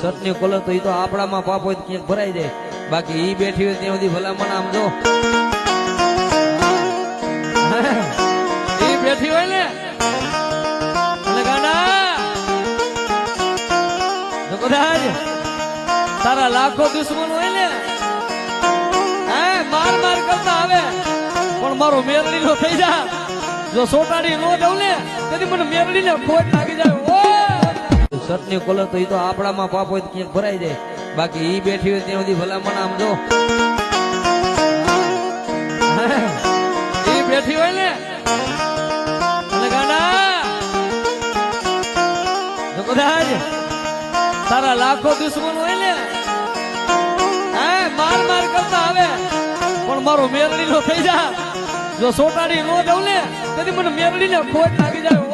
સટની caller તો એ તો આપણામાં પાપ હોય તો ક્યાંક ભરાઈ જાય, બાકી ઈ બેઠી હોય ત્યાં સુધી ભલામણ આમ જો ઈ બેઠી હોય ને એટલે ગાડા જો કદાચ તારા લાખો દુશ્મન હોય ને માર માર કરતા આવે પણ મારો મેરડી નો થઈ જા, જો સોટાડી નો દઉં ને તેથી મને મેરડી ને ખોટ લાગી જાય. સટની કોલર તો એ તો આપણામાં પાપ હોય તો ક્યાંક ભરાઈ જાય, બાકી ઈ બેઠી હોય ત્યાં સુધી ભલામણ આમ જો ઈ બેઠી હોય ને એટલે ગાડા જો કદાચ તારા લાખો દુશ્મન હોય ને માર માર કરતા આવે પણ મારો મેરડી નો થઈ જા, જો સોટાડી નો દઉં ને તેથી મને મેરડી ને ખોટ લાગી જાય.